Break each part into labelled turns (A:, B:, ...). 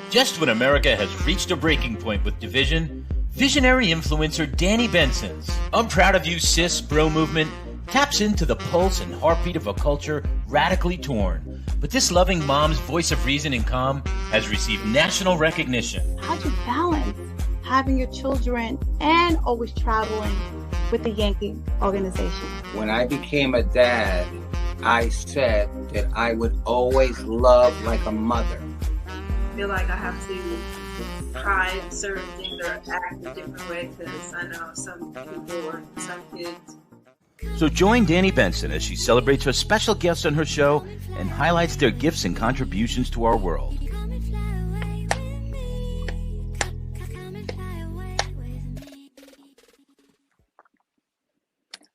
A: Just when America has reached a breaking point with division, visionary influencer Danni Benson's I'm Proud of You Sis bro movement taps into the pulse and heartbeat of a culture radically torn. But this loving mom's voice of reason and calm has received national recognition.
B: How'd you balance having your children and always traveling with the Yankee organization?
C: When I became a dad, I said that I would always love like a mother.
D: I feel like I have to try certain things or act a different way because I know some people or some kids.
A: So join Danni Benson as she celebrates her special guests on her show and highlights their gifts and contributions to our world.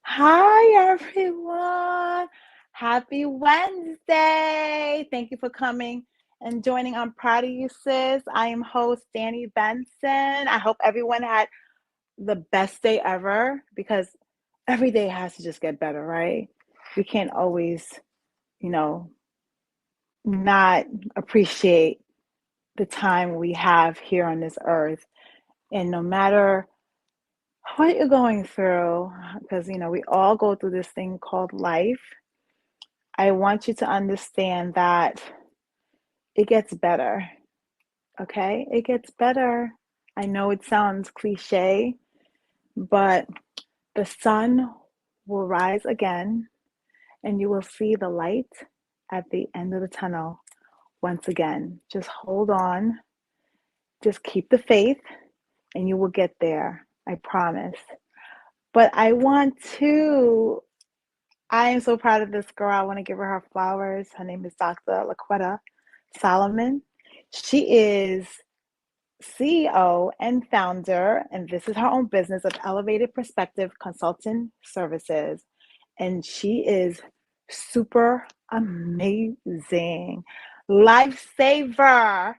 B: Hi, everyone. Happy Wednesday. Thank you for coming and joining I'm Proud of You Sis. I am host Danni Benson. I hope everyone had the best day ever because every day has to just get better, right? We can't always, not appreciate the time we have here on this earth. And no matter what you're going through, because, we all go through this thing called life, I want you to understand that it gets better, okay? It gets better. I know it sounds cliche, but the sun will rise again, and you will see the light at the end of the tunnel once again. Just hold on. Just keep the faith, and you will get there. I promise. But I am so proud of this girl. I want to give her flowers. Her name is Dr. LaQuetta Solomon. She is CEO and founder, and this is her own business, of Elevated Perspective Consulting Services. And she is super amazing. Lifesaver.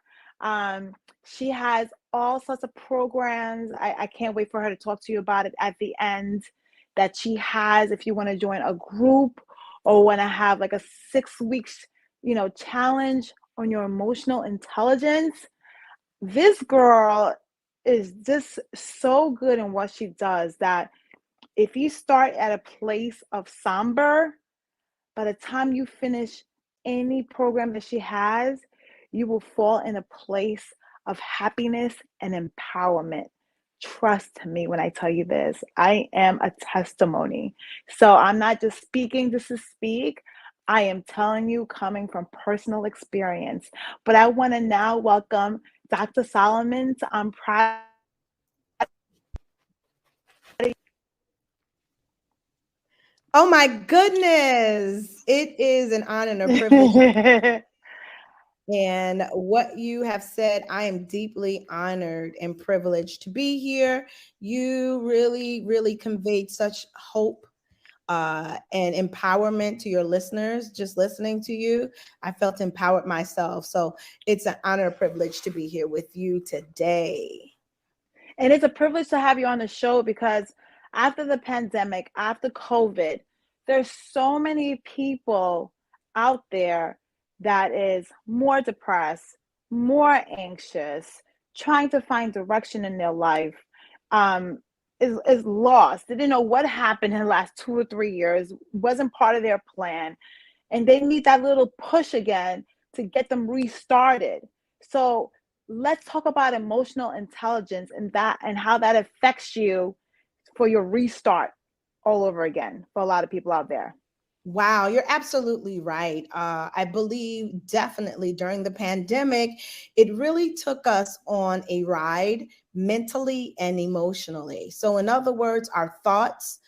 B: She has all sorts of programs. I can't wait for her to talk to you about it at the end that she has. If you want to join a group or want to have like a 6 weeks, challenge on your emotional intelligence, this girl is just so good in what she does that if you start at a place of somber, by the time you finish any program that she has, you will fall in a place of happiness and empowerment. Trust me when I tell you this. I am a testimony. So I'm not just speaking just to speak. I am telling you coming from personal experience. But I want to now welcome Dr. Solomon to I'm Proud.
E: Oh my goodness. It is an honor and a privilege. And what you have said, I am deeply honored and privileged to be here. You really, really conveyed such hope and empowerment to your listeners. Just listening to you, I felt empowered myself. So it's an honor and privilege to be here with you today.
B: And it's a privilege to have you on the show because after the pandemic, after COVID, there's so many people out there that is more depressed, more anxious, trying to find direction in their life, is lost. They didn't know what happened in the last 2 or 3 years, wasn't part of their plan. And they need that little push again to get them restarted. So let's talk about emotional intelligence and how that affects you for your restart all over again for a lot of people out there.
E: Wow, you're absolutely right. I believe definitely during the pandemic, it really took us on a ride mentally and emotionally. So in other words, our thoughts,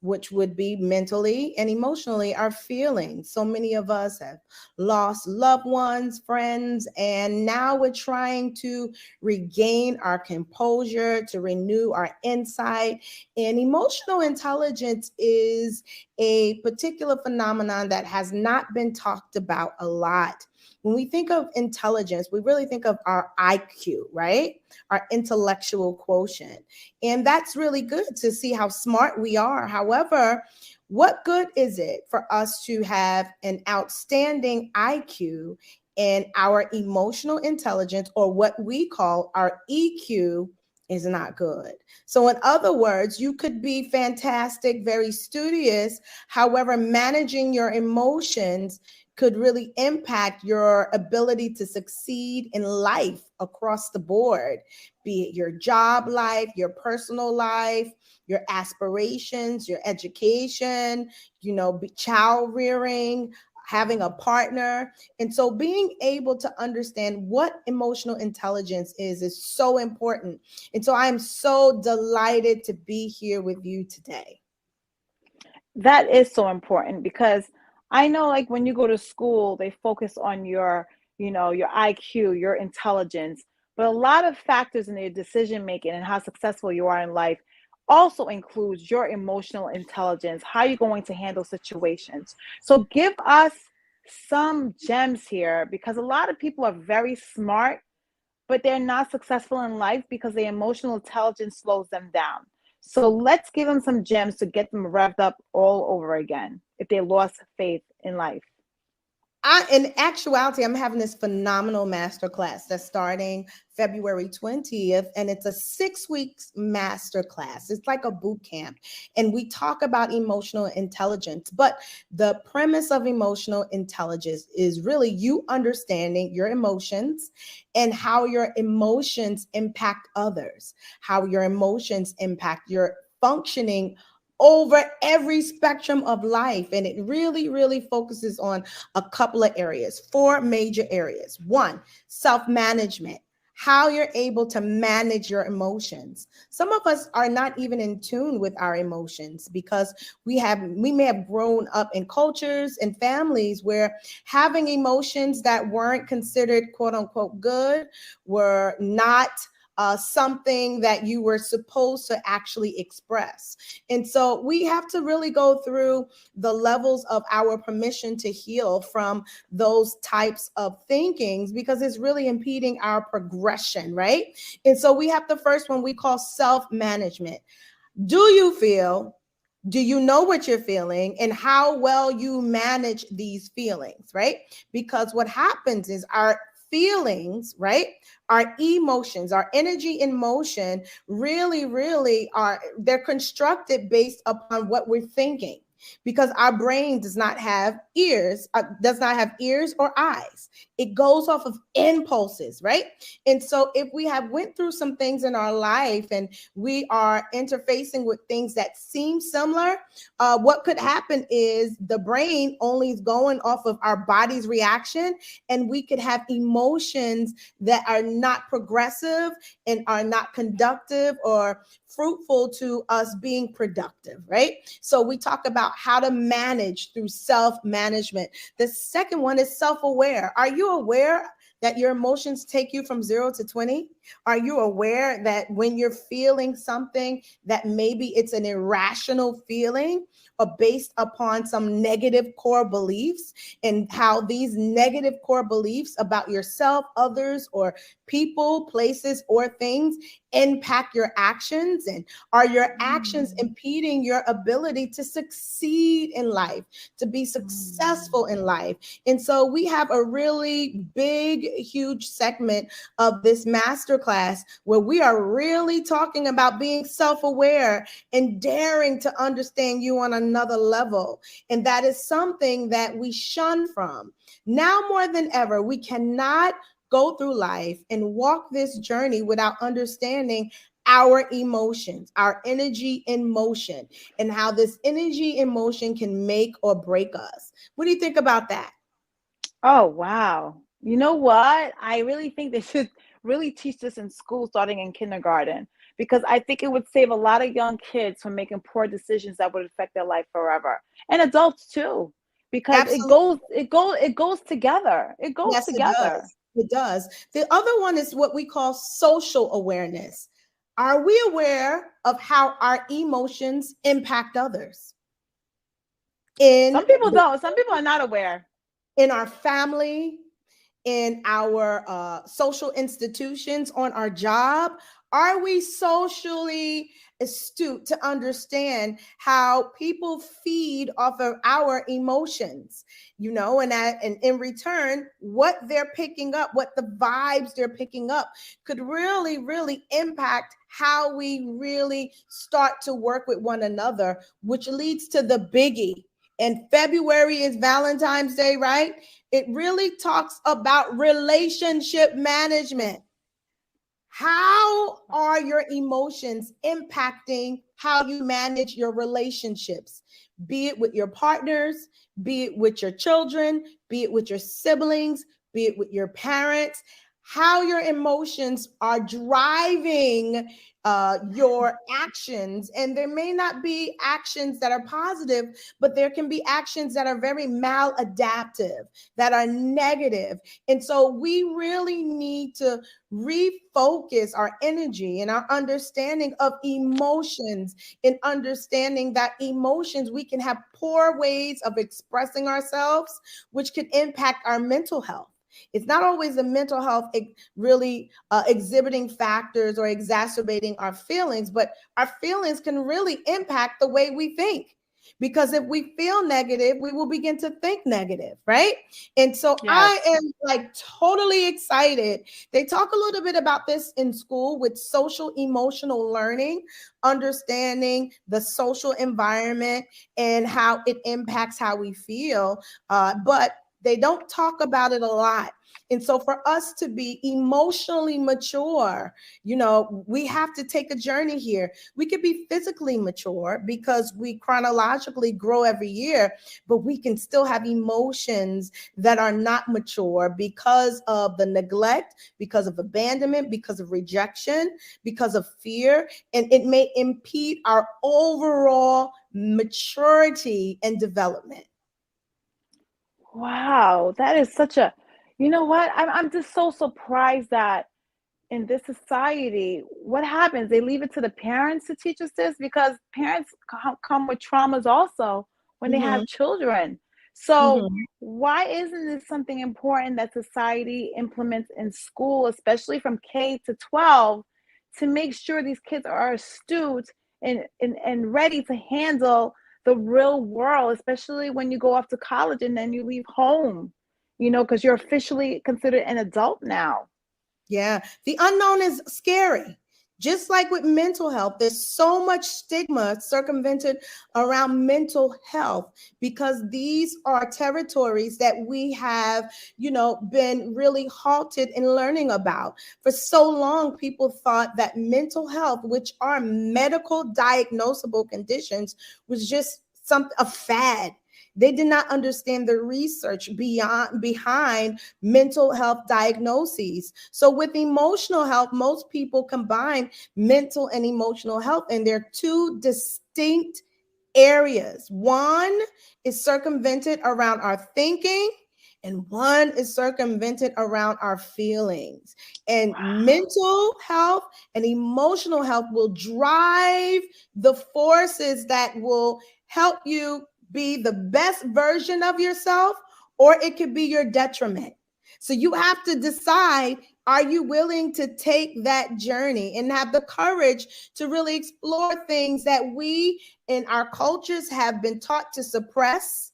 E: which would be mentally and emotionally, our feelings. So many of us have lost loved ones, friends, and now we're trying to regain our composure, to renew our insight. And emotional intelligence is a particular phenomenon that has not been talked about a lot. When we think of intelligence, we really think of our IQ, right? Our intellectual quotient. And that's really good to see how smart we are. However, what good is it for us to have an outstanding IQ and our emotional intelligence, or what we call our EQ, is not good. So in other words, you could be fantastic, very studious. However, managing your emotions could really impact your ability to succeed in life across the board, be it your job life, your personal life, your aspirations, your education, child rearing, having a partner. And so being able to understand what emotional intelligence is so important. And so I am so delighted to be here with you today.
B: That is so important, because I know, like, when you go to school, they focus on your IQ, your intelligence, but a lot of factors in your decision making and how successful you are in life also includes your emotional intelligence, how you're going to handle situations. So give us some gems here, because a lot of people are very smart, but they're not successful in life because their emotional intelligence slows them down. So let's give them some gems to get them revved up all over again if they lost faith in life.
E: In actuality, I'm having this phenomenal masterclass that's starting February 20th, and it's a 6 weeks masterclass. It's like a boot camp, and we talk about emotional intelligence. But the premise of emotional intelligence is really you understanding your emotions and how your emotions impact others, how your emotions impact your functioning over every spectrum of life. And it really, really focuses on a couple of areas, 4 major areas. 1, self-management, how you're able to manage your emotions. Some of us are not even in tune with our emotions because we may have grown up in cultures and families where having emotions that weren't considered quote unquote good were not something that you were supposed to actually express. And so we have to really go through the levels of our permission to heal from those types of thinkings, because it's really impeding our progression, right? And so we have the first one we call self-management. Do you know what you're feeling and how well you manage these feelings, right? Because what happens is our feelings, right? Our emotions, our energy in motion really they're constructed based upon what we're thinking, because our brain does not have ears or eyes. It goes off of impulses, right? And so if we have went through some things in our life and we are interfacing with things that seem similar, what could happen is the brain only is going off of our body's reaction, and we could have emotions that are not progressive and are not conductive or fruitful to us being productive, right? So we talk about how to manage through self-management. The second one is self-aware. Are you aware that your emotions take you from 0 to 20? Are you aware that when you're feeling something that maybe it's an irrational feeling or based upon some negative core beliefs, and how these negative core beliefs about yourself, others, or people, places, or things impact your actions? And are your actions impeding your ability to succeed in life, to be successful in life? And so we have a really big, huge segment of this masterclass where we are really talking about being self-aware and daring to understand you on another level. And that is something that we shun from. Now more than ever, we cannot go through life and walk this journey without understanding our emotions, our energy in motion, and how this energy in motion can make or break us. What do you think about that?
B: Oh, wow. You know what? I really think they should really teach this in school starting in kindergarten, because I think it would save a lot of young kids from making poor decisions that would affect their life forever. And adults too, because
E: Absolutely.
B: it goes together. It goes
E: Yes, it
B: together.
E: does. It does. The other one is what we call social awareness. Are we aware of how our emotions impact others?
B: Some people don't. Some people are not aware.
E: In our family, in our social institutions, on our job? Are we socially astute to understand how people feed off of our emotions, and in return, what they're picking up, what the vibes they're picking up could really, really impact how we really start to work with one another, which leads to the biggie. And February is Valentine's Day, right? It really talks about relationship management. How are your emotions impacting how you manage your relationships? Be it with your partners, be it with your children, be it with your siblings, be it with your parents. How your emotions are driving your actions. And there may not be actions that are positive, but there can be actions that are very maladaptive, that are negative. And so we really need to refocus our energy and our understanding of emotions, and understanding that emotions, we can have poor ways of expressing ourselves, which can impact our mental health. It's not always the mental health really exhibiting factors or exacerbating our feelings, but our feelings can really impact the way we think. Because if we feel negative, we will begin to think negative, right? And so I am like totally excited. They talk a little bit about this in school with social emotional learning, understanding the social environment and how it impacts how we feel. But they don't talk about it a lot. And so for us to be emotionally mature, we have to take a journey here. We could be physically mature because we chronologically grow every year, but we can still have emotions that are not mature because of the neglect, because of abandonment, because of rejection, because of fear, and it may impede our overall maturity and development.
B: Wow, that is such a, you know what? I'm just so surprised that in this society, what happens? They leave it to the parents to teach us this, because parents come with traumas also when they have children. So why isn't this something important that society implements in school, especially from K to 12, to make sure these kids are astute and ready to handle the real world, especially when you go off to college and then you leave home, because you're officially considered an adult now.
E: Yeah, the unknown is scary. Just like with mental health, there's so much stigma circumvented around mental health because these are territories that we have, been really halted in learning about. For so long, people thought that mental health, which are medical diagnosable conditions, was just a fad. They did not understand the research behind mental health diagnoses. So with emotional health, most people combine mental and emotional health, and they're two distinct areas. One is circumvented around our thinking, and one is circumvented around our feelings. And mental health and emotional health will drive the forces that will help you be the best version of yourself, or it could be your detriment. So you have to decide, are you willing to take that journey and have the courage to really explore things that we in our cultures have been taught to suppress,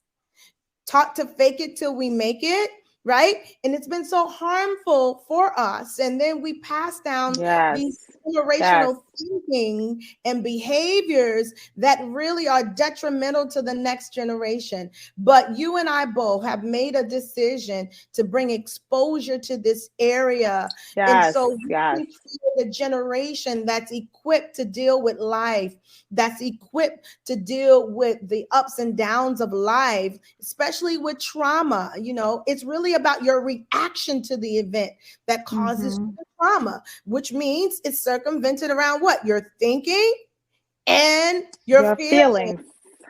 E: taught to fake it till we make it, right? And it's been so harmful for us. And then we pass down these generational thinking and behaviors that really are detrimental to the next generation. But you and I both have made a decision to bring exposure to this area. And so we create a generation that's equipped to deal with life, that's equipped to deal with the ups and downs of life, especially with trauma. It's really about your reaction to the event that causes the trauma, which means it's circumvented around what? Your thinking and your feelings.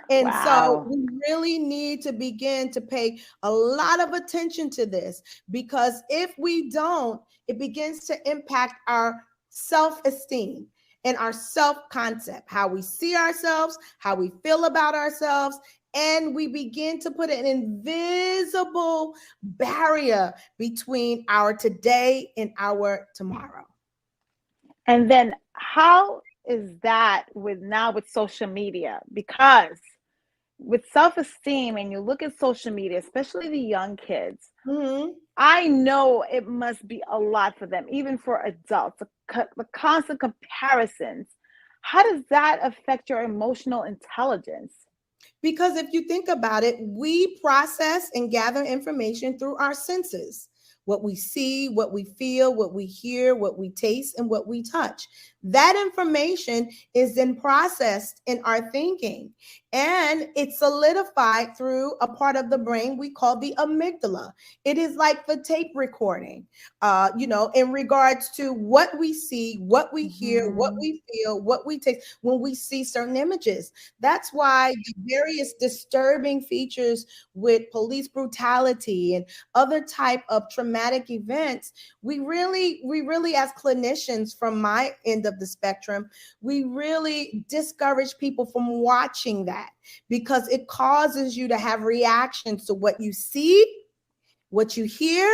E: And so we really need to begin to pay a lot of attention to this, because if we don't, it begins to impact our self-esteem and our self-concept, how we see ourselves, how we feel about ourselves, and we begin to put an invisible barrier between our today and our tomorrow.
B: And then how is that with social media? Because with self-esteem, and you look at social media, especially the young kids,
E: Mhm.
B: I know it must be a lot for them, even for adults, the constant comparisons. How does that affect your emotional intelligence?
E: Because if you think about it, we process and gather information through our senses: what we see, what we feel, what we hear, what we taste, and what we touch. That information is then processed in our thinking, and it's solidified through a part of the brain we call the amygdala. It is like the tape recording, in regards to what we see, what we hear, what
B: Mhm.
E: we feel, what we taste when we see certain images. That's why the various disturbing features with police brutality and other type of traumatic events, we really as clinicians from my end of the spectrum, we really discourage people from watching that, because it causes you to have reactions to what you see, what you hear,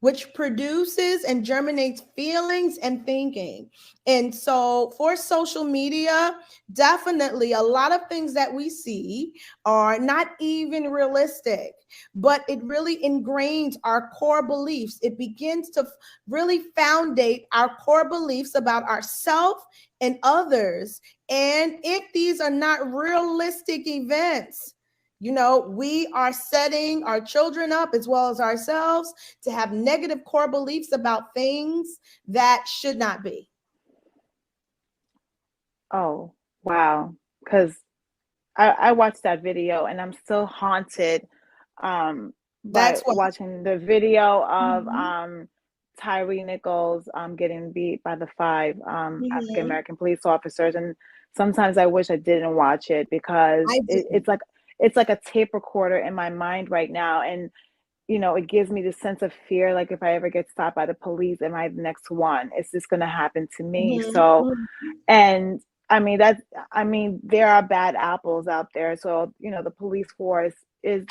E: which produces and germinates feelings and thinking. And so for social media, definitely a lot of things that we see are not even realistic, but it really ingrains our core beliefs. It begins to really foundate our core beliefs about ourselves and others. And if these are not realistic events, we are setting our children up as well as ourselves to have negative core beliefs about things that should not be.
B: Oh, wow. Because I watched that video and I'm still haunted by
E: That's what.
B: watching the video of
E: Mhm,
B: Tyree Nichols getting beat by the five African
E: mhm.
B: American police officers. And sometimes I wish I didn't watch it because
E: I did.
B: it's like a tape recorder in my mind right now. And it gives me this sense of fear. Like if I ever get stopped by the police, am I the next one? Is this going to happen to me?
E: Mhm,
B: So,
E: mhm.
B: and there are bad apples out there. So, the police force is,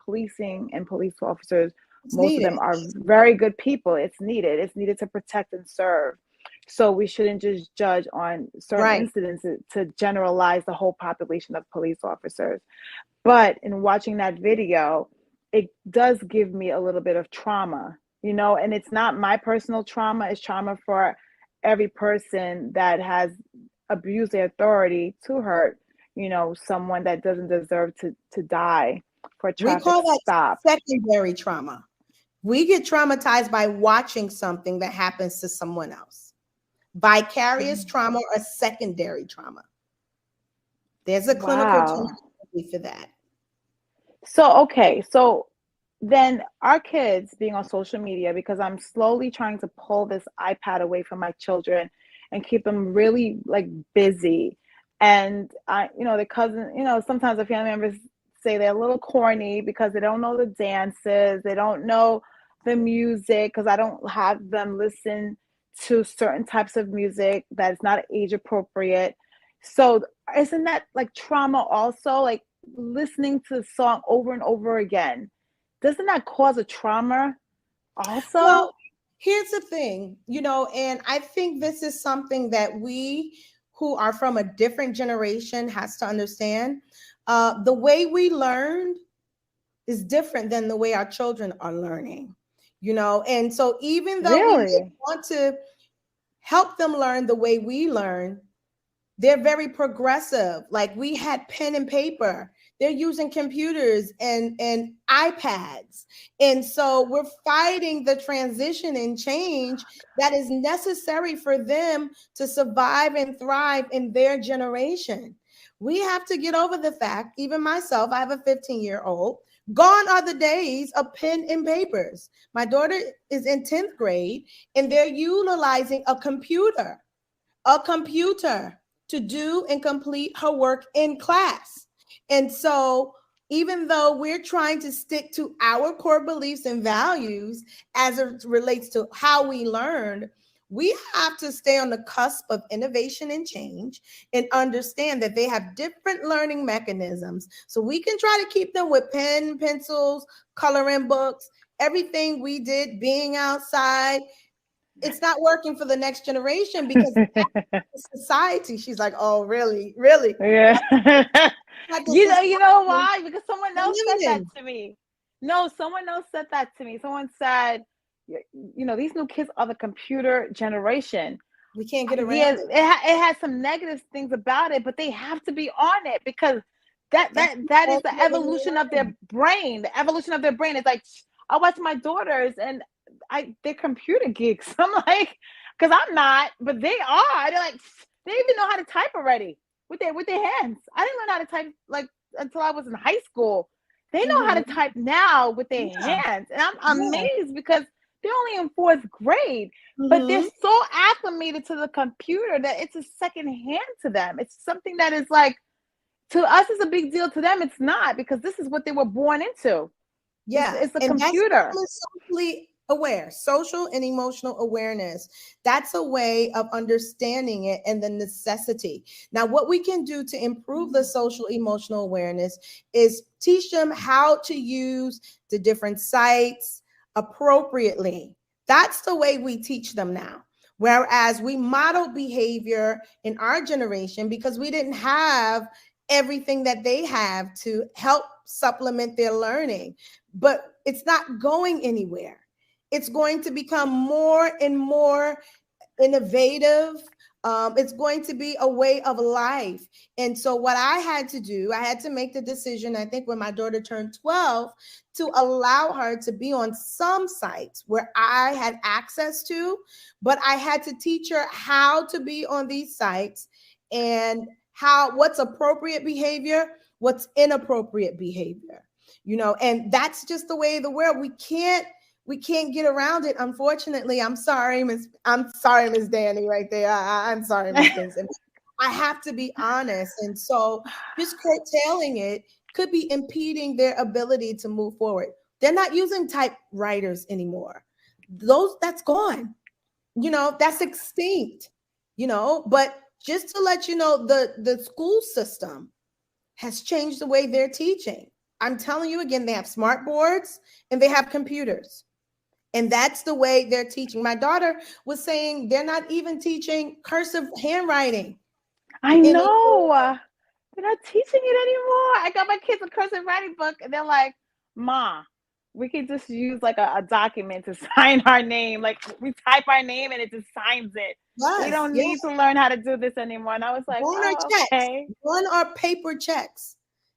B: policing and police officers,
E: It's
B: most of
E: needed.
B: them are very good people. It's needed. It's needed to protect and serve. So we shouldn't just judge on certain
E: Right.
B: incidents to generalize the whole population of police officers. But in watching that video, it does give me a little bit of trauma, and it's not my personal trauma, it's trauma for every person that has abused their authority to hurt, someone that doesn't deserve to die for a
E: We
B: traffic
E: call that
B: stop.
E: secondary trauma. We get traumatized by watching something that happens to someone else. Vicarious trauma or secondary trauma. There's a clinical
B: Wow.
E: terminology for that.
B: So, okay. So then our kids being on social media, because I'm slowly trying to pull this iPad away from my children and keep them really like busy. And the cousin, sometimes the family members say they're a little corny because they don't know the dances, they don't know the music, because I don't have them listen to certain types of music that's not age appropriate. So isn't that like trauma also? Like listening to the song over and over again, doesn't that cause a trauma also?
E: Well, here's the thing, and I think this is something that we who are from a different generation has to understand. The way we learned is different than the way our children are learning, and so even though we may
B: Really?
E: want to help them learn the way we learn, they're very progressive. Like we had pen and paper. They're using computers and iPads. And so we're fighting the transition and change that is necessary for them to survive and thrive in their generation. We have to get over the fact, even myself, I have a 15-year-old. Gone are the days of pen and papers. My daughter is in 10th grade and they're utilizing a computer to do and complete her work in class. And so, even though we're trying to stick to our core beliefs and values as it relates to how we learned, we have to stay on the cusp of innovation and change and understand that they have different learning mechanisms. So we can try to keep them with pen, pencils, coloring books, everything we did, being outside. it's not working for the next generation because society, she's like, oh, really? Really?
B: Yeah. You know why? Because someone else said that
E: Limiting.
B: to me. No, someone else said that to me. Someone said, these new kids are the computer generation.
E: We can't get around
B: Yeah,
E: it.
B: it has some negative things about it, but they have to be on it because that is the evolution of their brain. The evolution of their brain is like, I watch my daughters and they're computer geeks. I'm like, because I'm not, but they are. They're like, they even know how to type already with their hands. I didn't learn how to type like until I was in high school. They know how to type now with their hands, and I'm amazed because they're only in 4th grade, but they're so acclimated to the computer that it's a second hand to them. It's something that is like, to us, it's a big deal. To them, it's not, because this is what they were born into.
E: Yeah,
B: it's a computer.
E: That's socially aware, social and emotional awareness. That's a way of understanding it and the necessity. Now, what we can do to improve the social emotional awareness is teach them how to use the different sites appropriately. That's the way we teach them now. Whereas we model behavior in our generation because we didn't have everything that they have to help supplement their learning. But it's not going anywhere. It's going to become more and more innovative. It's going to be a way of life. And so what I had to do, I had to make the decision, I think when my daughter turned 12, to allow her to be on some sites where I had access to, but I had to teach her how to be on these sites and what's appropriate behavior, what's inappropriate behavior, and that's just the way of the world. We can't get around it. Unfortunately, I'm sorry, Miss Danni, right there. I'm sorry, Miss Benson. I have to be honest. And so just curtailing it could be impeding their ability to move forward. They're not using typewriters anymore. That's gone. That's extinct, but just to let you know, the school system has changed the way they're teaching. I'm telling you again, they have smart boards and they have computers. And that's the way they're teaching. My daughter was saying they're not even teaching cursive handwriting.
B: I know. They're not teaching it anymore. I got my kids a cursive writing book and they're like, Ma, we can just use like a document to sign our name. Like we type our name and it just signs it.
E: Yes,
B: we don't need to learn how to do this anymore. And I was like, okay.
E: One are paper checks.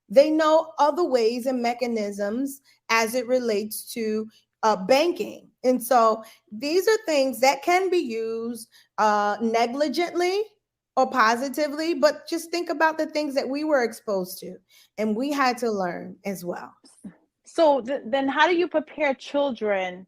E: They know other ways and mechanisms as it relates to banking. And so these are things that can be used negligently or positively, but just think about the things that we were exposed to and we had to learn as well.
B: So then how do you prepare children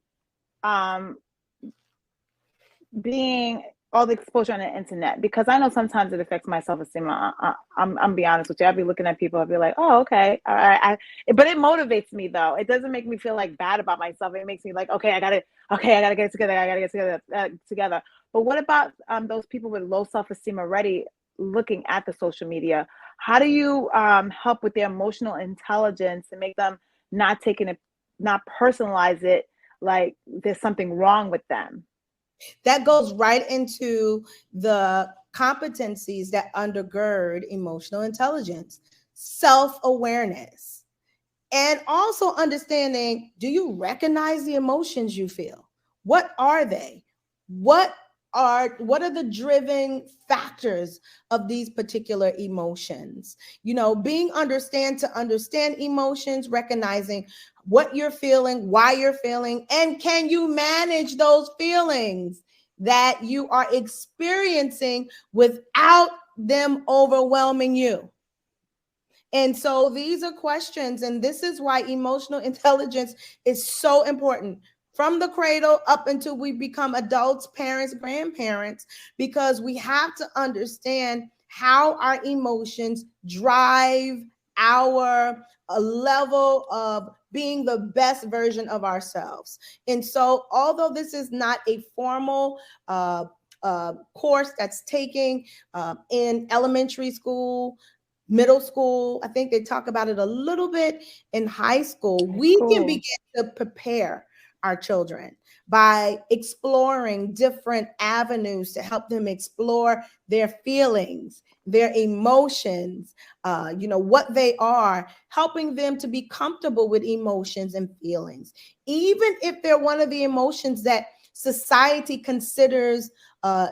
B: being all the exposure on the internet? Because I know sometimes it affects my self-esteem. I'm be honest with you. I'll be looking at people, I'll be like, oh, okay. But it motivates me though. It doesn't make me feel like bad about myself. It makes me like, okay, I gotta get it together. I gotta get together. But what about those people with low self-esteem already looking at the social media? How do you help with their emotional intelligence and make them not personalize it like there's something wrong with them?
E: That goes right into the competencies that undergird emotional intelligence, self-awareness, and also understanding, do you recognize the emotions you feel? What are they? What are the driven factors of these particular emotions? Being to understand emotions, recognizing what you're feeling, why you're feeling, and can you manage those feelings that you are experiencing without them overwhelming you? And so these are questions, and this is why emotional intelligence is so important from the cradle up until we become adults, parents, grandparents, because we have to understand how our emotions drive our level of being the best version of ourselves. And so although this is not a formal course that's taking in elementary school, middle school, I think they talk about it a little bit in high school, we can begin to prepare our children by exploring different avenues to help them explore their feelings, their emotions, what they are, helping them to be comfortable with emotions and feelings, even if they're one of the emotions that society considers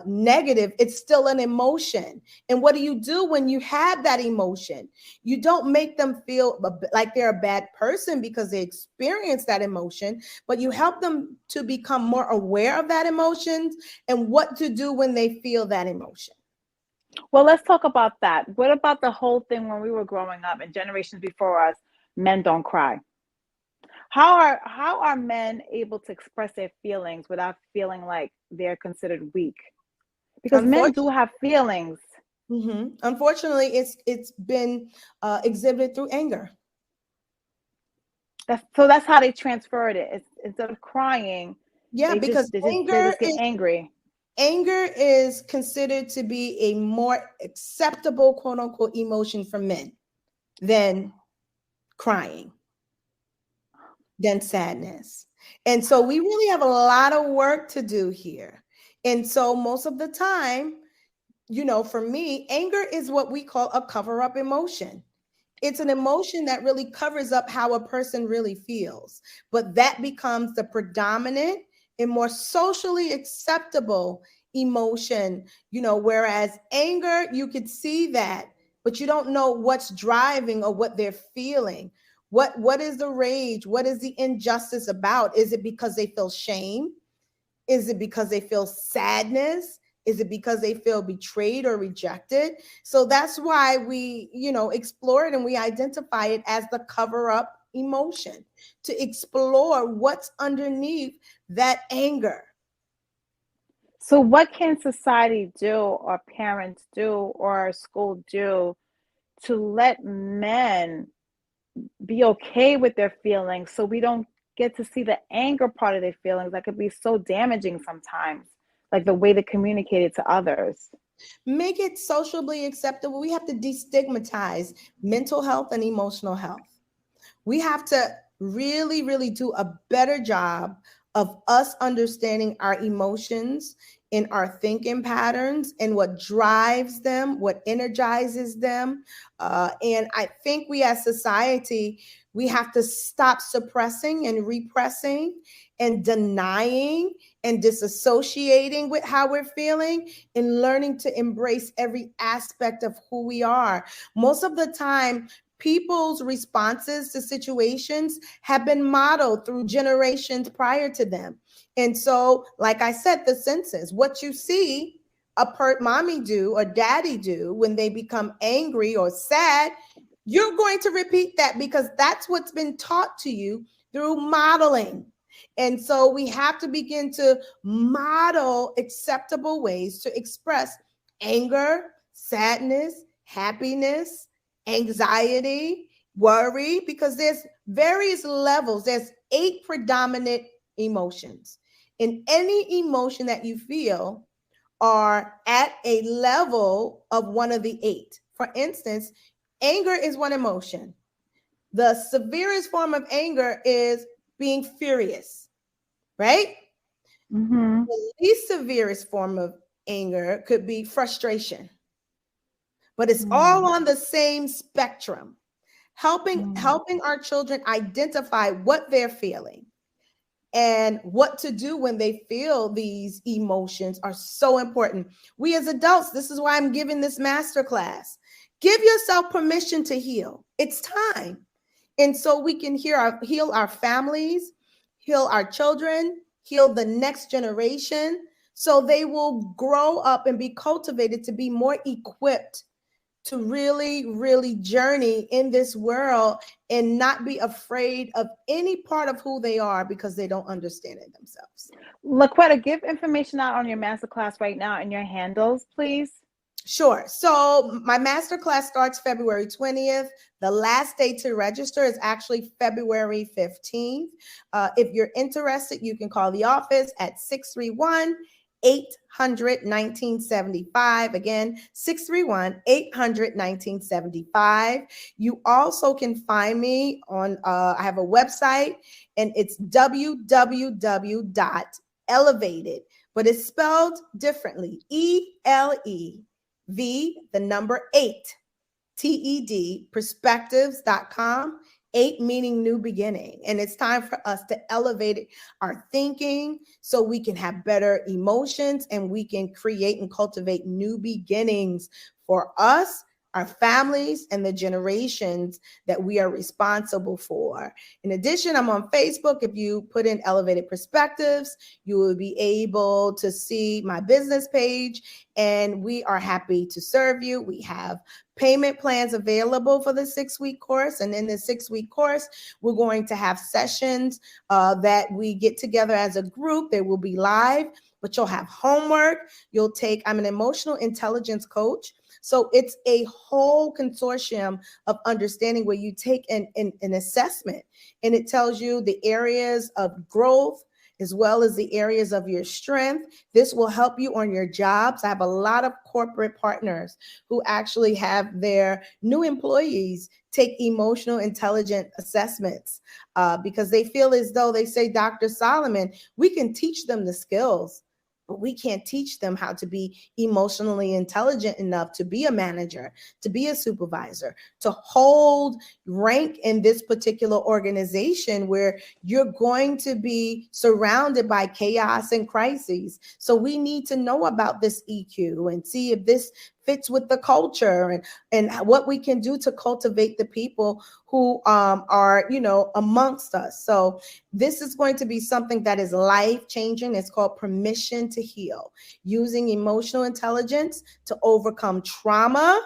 E: negative. It's still an emotion. And what do you do when you have that emotion? You don't make them feel like they're a bad person because they experience that emotion, but you help them to become more aware of that emotion and what to do when they feel that emotion.
B: Well, let's talk about that. What about the whole thing when we were growing up and generations before us, men don't cry? How are men able to express their feelings without feeling like they're considered weak? Because men do have feelings.
E: Unfortunately, it's been exhibited through anger.
B: That's how they transferred it. It's, instead of crying,
E: because
B: they just get angry.
E: Anger is considered to be a more acceptable, quote unquote, emotion for men than crying, than sadness. And so we really have a lot of work to do here. And so most of the time, for me, anger is what we call a cover-up emotion. It's an emotion that really covers up how a person really feels, but that becomes the predominant and more socially acceptable emotion, whereas anger, you could see that, but you don't know what's driving or what they're feeling. What is the rage? What is the injustice about? Is it because they feel shame? Is it because they feel sadness? Is it because they feel betrayed or rejected? So that's why we, explore it and we identify it as the cover-up emotion, to explore what's underneath that anger.
B: So what can society do, or parents do, or school do to let men be okay with their feelings so we don't get to see the anger part of their feelings that could be so damaging sometimes, like the way they communicate it to others?
E: Make it socially acceptable. We have to destigmatize mental health and emotional health. We have to really, really do a better job of us understanding our emotions and our thinking patterns and what drives them, what energizes them. And I think we as society, we have to stop suppressing and repressing and denying and disassociating with how we're feeling and learning to embrace every aspect of who we are. Most of the time, people's responses to situations have been modeled through generations prior to them. And so, like I said, the senses, what you see mommy do or daddy do when they become angry or sad, you're going to repeat that because that's what's been taught to you through modeling. And so we have to begin to model acceptable ways to express anger, sadness, happiness, anxiety, worry, because there's various levels. There's 8 predominant emotions. And any emotion that you feel are at a level of one of the 8. For instance, anger is one emotion. The severest form of anger is being furious, right? The least severest form of anger could be frustration. But it's all on the same spectrum. Helping our children identify what they're feeling and what to do when they feel these emotions are so important. We as adults, this is why I'm giving this masterclass. Give yourself permission to heal. It's time. And so we can heal our families, heal our children, heal the next generation, so they will grow up and be cultivated to be more equipped to really, really journey in this world and not be afraid of any part of who they are because they don't understand it themselves.
B: LaQuetta, give information out on your masterclass right now and your handles, please.
E: Sure. So my masterclass starts February 20th. The last day to register is actually February 15th. If you're interested, you can call the office at 800-1975. Again, 631-800-1975. You also can find me on, I have a website, and it's www.elevated, but it's spelled differently. ELEV, the number 8, TED, perspectives.com. 8 meaning new beginning. And it's time for us to elevate our thinking so we can have better emotions and we can create and cultivate new beginnings for us, our families, and the generations that we are responsible for. In addition, I'm on Facebook. If you put in Elevated Perspectives, you will be able to see my business page, and we are happy to serve you. We have payment plans available for the 6-week course. And in the 6-week course, we're going to have sessions that we get together as a group. They will be live, but you'll have homework. I'm an emotional intelligence coach. So it's a whole consortium of understanding where you take an assessment, and it tells you the areas of growth as well as the areas of your strength. This will help you on your jobs. I have a lot of corporate partners who actually have their new employees take emotional intelligence assessments because they feel as though, they say, Dr. Solomon, we can teach them the skills, but we can't teach them how to be emotionally intelligent enough to be a manager, to be a supervisor, to hold rank in this particular organization where you're going to be surrounded by chaos and crises. So we need to know about this EQ and see if this fits with the culture and what we can do to cultivate the people who are, amongst us. So this is going to be something that is life-changing. It's called Permission to Heal, using emotional intelligence to overcome trauma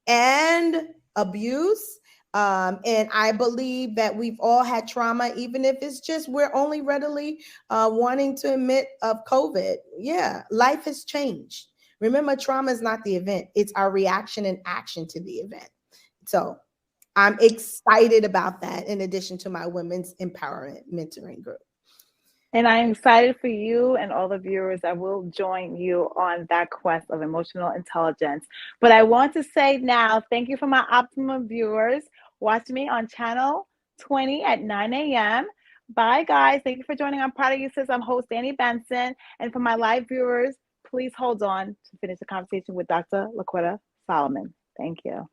E: and abuse. And I believe that we've all had trauma, even if it's just we're only readily wanting to admit of COVID. Yeah, life has changed. Remember, trauma is not the event. It's our reaction and action to the event. So I'm excited about that, in addition to my women's empowerment mentoring group.
B: And I'm excited for you and all the viewers that will join you on that quest of emotional intelligence. But I want to say now, thank you for my optimum viewers. Watch me on channel 20 at 9 a.m. Bye, guys. Thank you for joining. I'm Proud of You Sis. I'm host Danni Benson. And for my live viewers, please hold on to finish the conversation with Dr. LaQuetta Solomon. Thank you.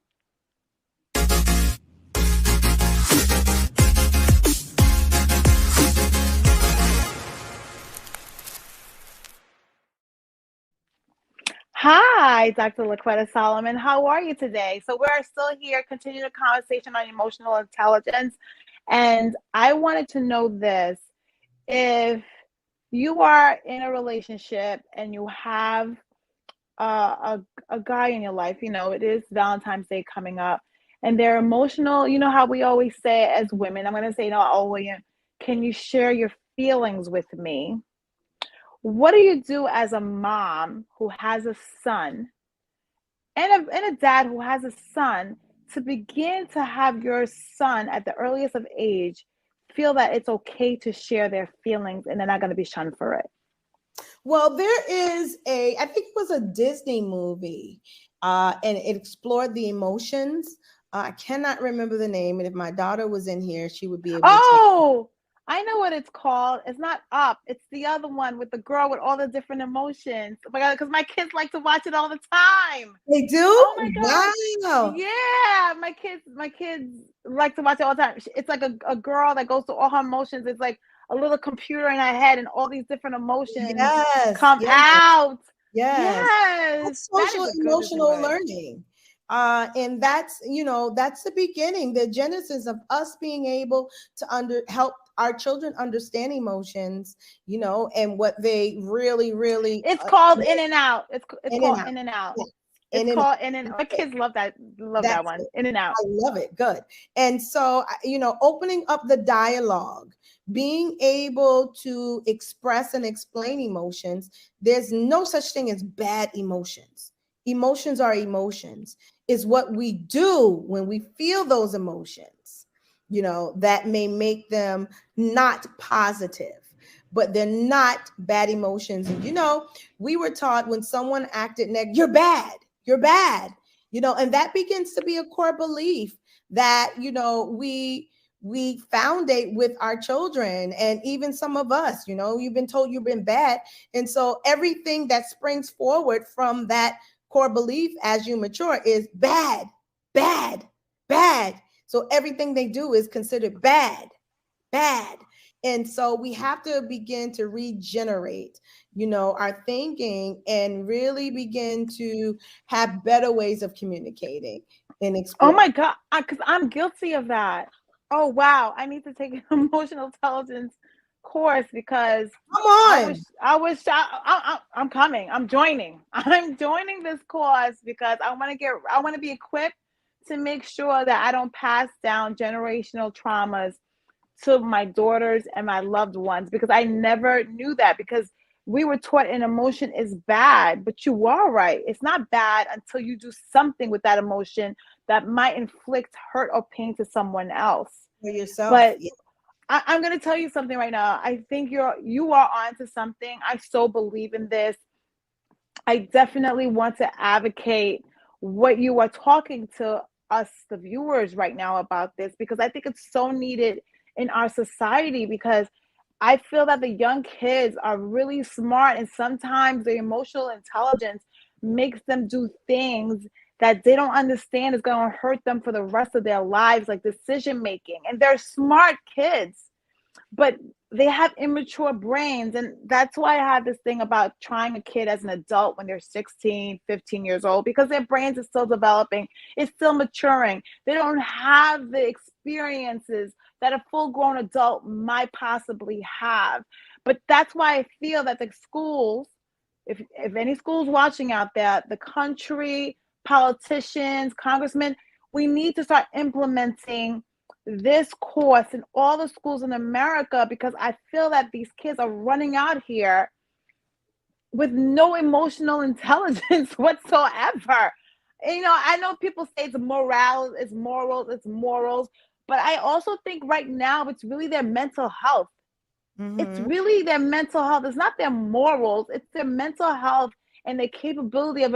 B: Hi, Dr. LaQuetta Solomon. How are you today? So we're still here, continuing the conversation on emotional intelligence. And I wanted to know this. If you are in a relationship and you have a guy in your life, it is Valentine's Day coming up, and they're emotional, how we always say as women, I'm going to say, William, can you share your feelings with me? What do you do as a mom who has a son and a dad who has a son to begin to have your son at the earliest of age feel that it's okay to share their feelings and they're not going to be shunned for it?
E: Well, there is I think it was a Disney movie, and it explored the emotions. I cannot remember the name. And if my daughter was in here, she would be able
B: to. I know what it's called. It's not Up. It's the other one with the girl with all the different emotions. Oh my God, because my kids like to watch it all the time.
E: They do?
B: Oh my God.
E: Wow.
B: Yeah, my kids like to watch it all the time. It's like a girl that goes through all her emotions. It's like a little computer in her head, and all these different emotions come out. Yes.
E: That's social emotional learning. And that's the beginning, the genesis of us being able to help our children understand emotions, and what they really,
B: it's called In and Out. It's called In and Out.
E: Yeah.
B: It's called In and Out. My kids love that one. In and Out.
E: I love it. Good. And so, opening up the dialogue, being able to express and explain emotions. There's no such thing as bad emotions. Emotions are emotions. Is what we do when we feel those emotions, that may make them not positive. but they're not bad emotions. And, we were taught when someone acted negative, you're bad, you're bad, and that begins to be a core belief that, we foundate with our children, and even some of us, you've been told you've been bad. And so everything that springs forward from that core belief as you mature is bad, bad, bad. So everything they do is considered bad, bad. And so we have to begin to regenerate, our thinking, and really begin to have better ways of communicating and exploring.
B: Oh my God, because I'm guilty of that. Oh wow, I need to take an emotional intelligence course because
E: Come on.
B: I'm coming. I'm joining this course because I want to be equipped to make sure that I don't pass down generational traumas to my daughters and my loved ones, because I never knew that, because we were taught an emotion is bad, but you are right. It's not bad until you do something with that emotion that might inflict hurt or pain to someone else.
E: For yourself.
B: But I'm going to tell you something right now. I think you are onto something. I so believe in this. I definitely want to advocate what you are talking to us, the viewers, right now about this, because I think it's so needed in our society, because I feel that the young kids are really smart, and sometimes the emotional intelligence makes them do things that they don't understand is going to hurt them for the rest of their lives, like decision making. And they're smart kids, but they have immature brains. And that's why I have this thing about trying a kid as an adult when they're 16, 15 years old, because their brains are still developing. It's still maturing. They don't have the experiences that a full-grown adult might possibly have. But that's why I feel that the schools, if any schools watching out there, the country, politicians, congressmen, we need to start implementing this course in all the schools in America, because I feel that these kids are running out here with no emotional intelligence whatsoever. And, I know people say it's morals, but I also think right now it's really their mental health. Mm-hmm. It's really their mental health. It's not their morals. It's their mental health and the capability of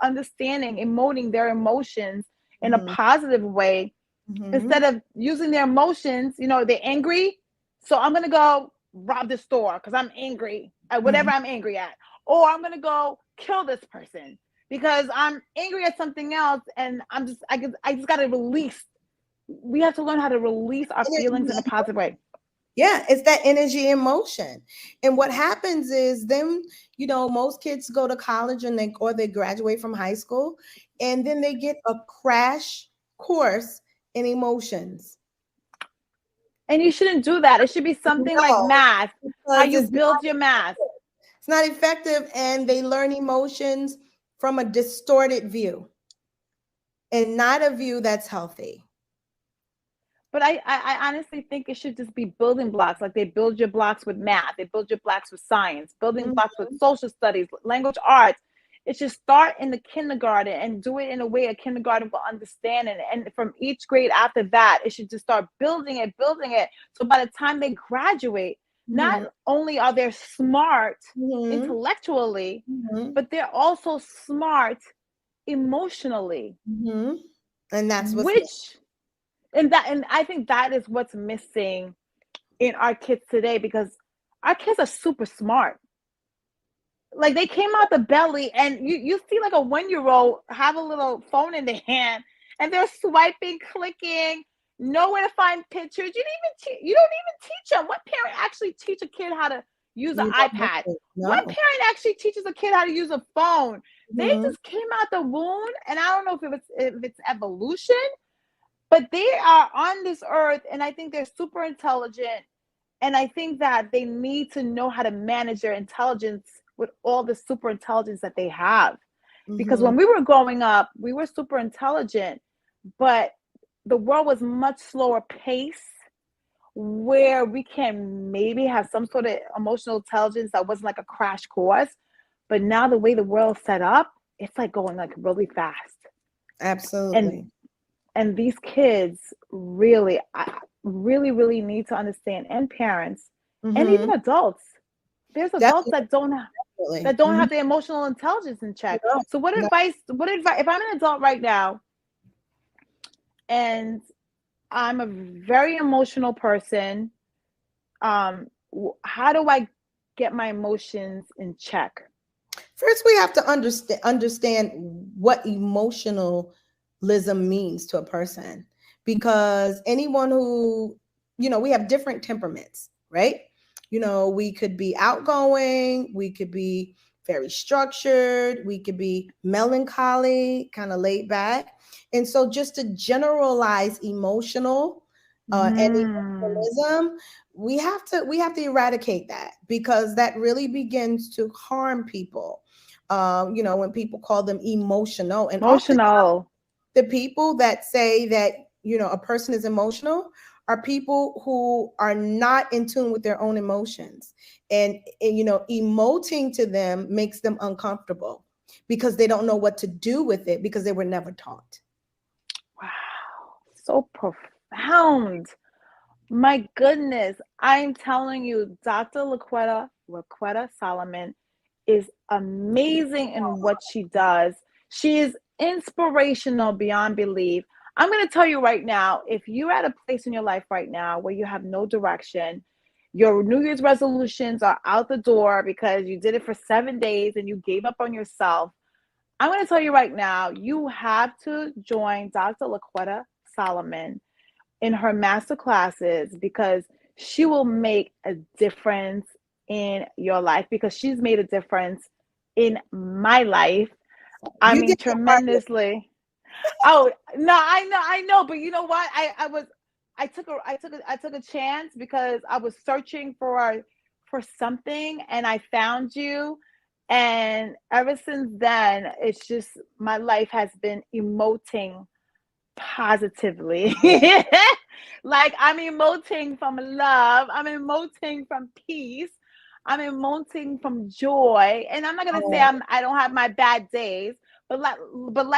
B: understanding, emoting their emotions in a positive way, instead of using their emotions. They're angry, so I'm gonna go rob the store because I'm angry at whatever I'm angry at, or I'm gonna go kill this person because I'm angry at something else, and I just gotta release. We have to learn how to release our feelings in a positive way.
E: Yeah, it's that energy and motion. And what happens is then, most kids go to college and they graduate from high school, and then they get a crash course in emotions.
B: And you shouldn't do that. It should be something like math, how you build your math.
E: It's not effective, and they learn emotions from a distorted view and not a view that's healthy.
B: But I honestly think it should just be building blocks. Like they build your blocks with math, they build your blocks with science, building blocks with social studies, language arts. It should start in the kindergarten and do it in a way a kindergarten will understand. And from each grade after that, it should just start building it. So by the time they graduate, not only are they smart intellectually, but they're also smart emotionally.
E: And that's
B: and I think that is what's missing in our kids today, because our kids are super smart. Like they came out the belly, and you see like a 1-year-old have a little phone in their hand, and they're swiping, clicking, know where to find pictures. You don't even teach them. What parent actually teach a kid how to use an iPad? No. What parent actually teaches a kid how to use a phone? They just came out the womb, and I don't know if it's evolution, but they are on this earth, and I think they're super intelligent, and I think that they need to know how to manage their intelligence with all the super intelligence that they have. Because when we were growing up, we were super intelligent, but the world was much slower pace, where we can maybe have some sort of emotional intelligence that wasn't like a crash course. But now the way the world's set up, it's like going like really fast.
E: Absolutely.
B: And these kids really, really need to understand, and parents, And even
E: Mhm.
B: adults. There's adults
E: Definitely.
B: that don't
E: Mhm.
B: have the emotional intelligence in check.
E: No,
B: So
E: no.
B: what advice if I'm an adult right now and I'm a very emotional person, how do I get my emotions in check?
E: First, we have to understand what emotionalism means to a person, because anyone who, we have different temperaments, right? We could be outgoing, we could be very structured, we could be melancholy, kind of laid back. And so just to generalize and
B: Mm.
E: emotionalism, we have to eradicate that, because that really begins to harm people. When people call them emotional, and often
B: Emotional.
E: the people that say that a person is emotional are people who are not in tune with their own emotions, and emoting to them makes them uncomfortable because they don't know what to do with it, because they were never taught.
B: Wow. So profound. My goodness. I'm telling you, Dr. LaQuetta Solomon is amazing in what she does. She is inspirational beyond belief. I'm going to tell you right now, if you're at a place in your life right now where you have no direction, your New Year's resolutions are out the door because you did it for 7 days and you gave up on yourself, I'm going to tell you right now, you have to join Dr. LaQuetta Solomon in her master classes, because she will make a difference in your life, because she's made a difference in my life. I
E: You
B: mean,
E: did your part.
B: tremendously. Oh, no, I know, but you know what? I took a chance because I was searching for something and I found you. And ever since then, it's just my life has been emoting positively. Like I'm emoting from love, I'm emoting from peace, I'm emoting from joy. And I'm not gonna say
E: Oh,
B: I don't have my bad days, but like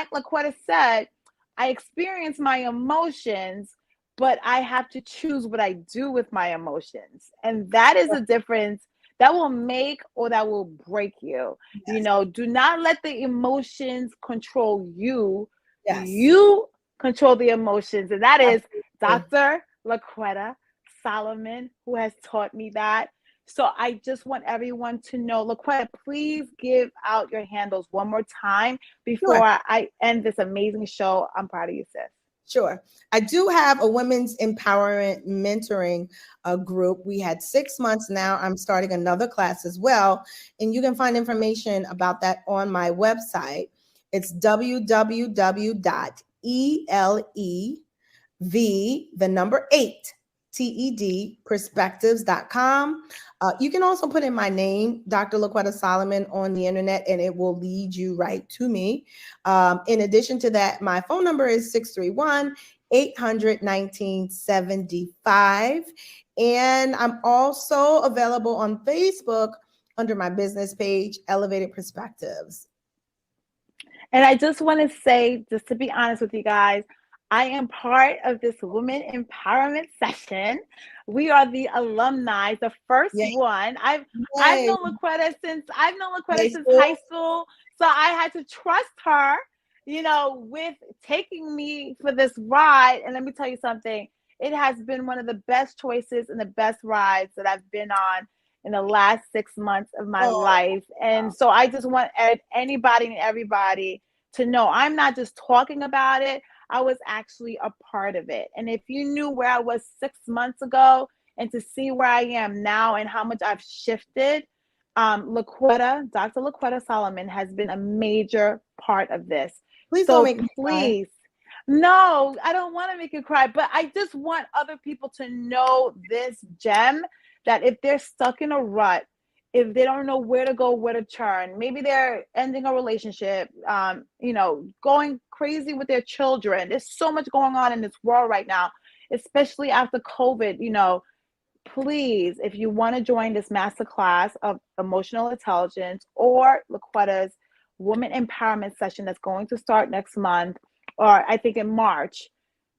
B: LaQuetta said, I experience my emotions, but I have to choose what I do with my emotions. And that is a difference that will make or that will break you.
E: yes,
B: Do not let the emotions control you.
E: yes,
B: You control the emotions. And that is
E: absolutely.
B: Dr. LaQuetta Solomon, who has taught me that. So I just want everyone to know, LaQuetta, please give out your handles one more time before
E: Sure.
B: I end this amazing show. I'm proud of you, sis.
E: Sure. I do have a women's empowerment mentoring group. We had 6 months now. I'm starting another class as well. And you can find information about that on my website. It's www.elev, perspectives.com. You can also put in my name, Dr. LaQuetta Solomon, on the internet, and it will lead you right to me. In addition to that, my phone number is 631-800-1975. And I'm also available on Facebook under my business page, Elevated Perspectives.
B: And I just want to say, just to be honest with you guys, I am part of this women empowerment session. We are the alumni, the first
E: Yay.
B: one. I've
E: Yay.
B: known LaQuetta
E: High
B: since
E: school.
B: high school. So I had to trust her, with taking me for this ride. And let me tell you something. It has been one of the best choices and the best rides that I've been on in the last 6 months of my
E: Oh,
B: life. And so I just want anybody and everybody to know I'm not just talking about it, I was actually a part of it. And if you knew where I was 6 months ago and to see where I am now and how much I've shifted, Dr. LaQuetta Solomon has been a major part of this.
E: please don't
B: So
E: make me cry.
B: please, no, I don't want to make you cry, but I just want other people to know this gem, that if they're stuck in a rut, if they don't know where to go, where to turn, maybe they're ending a relationship, going crazy with their children. There's so much going on in this world right now, especially after COVID. Please, if you want to join this masterclass of emotional intelligence or LaQuetta's woman empowerment session that's going to start next month, or I think in March,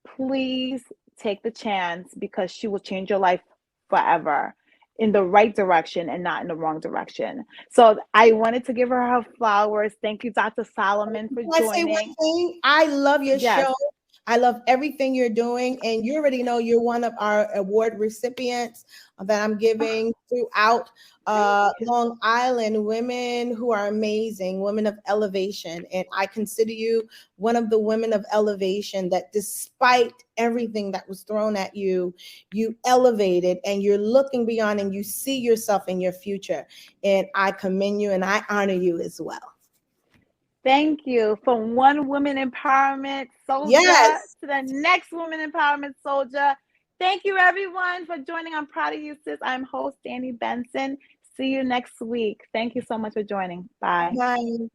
B: please take the chance, because she will change your life forever. in the right direction and not in the wrong direction. So I wanted to give her flowers. Thank you, Dr. Solomon, for
E: Can I say one
B: joining.
E: thing? I love your
B: Yes.
E: show. I love everything you're doing. And you already know you're one of our award recipients that I'm giving throughout Long Island. Women who are amazing, women of elevation. And I consider you one of the women of elevation that despite everything that was thrown at you, you elevated and you're looking beyond and you see yourself in your future. And I commend you and I honor you as well.
B: Thank you. From one woman empowerment soldier
E: Yes.
B: to the next woman empowerment soldier. Thank you, everyone, for joining. I'm Proud of You, Sis. I'm host Danni Benson. See you next week. Thank you so much for joining. Bye.
E: Bye.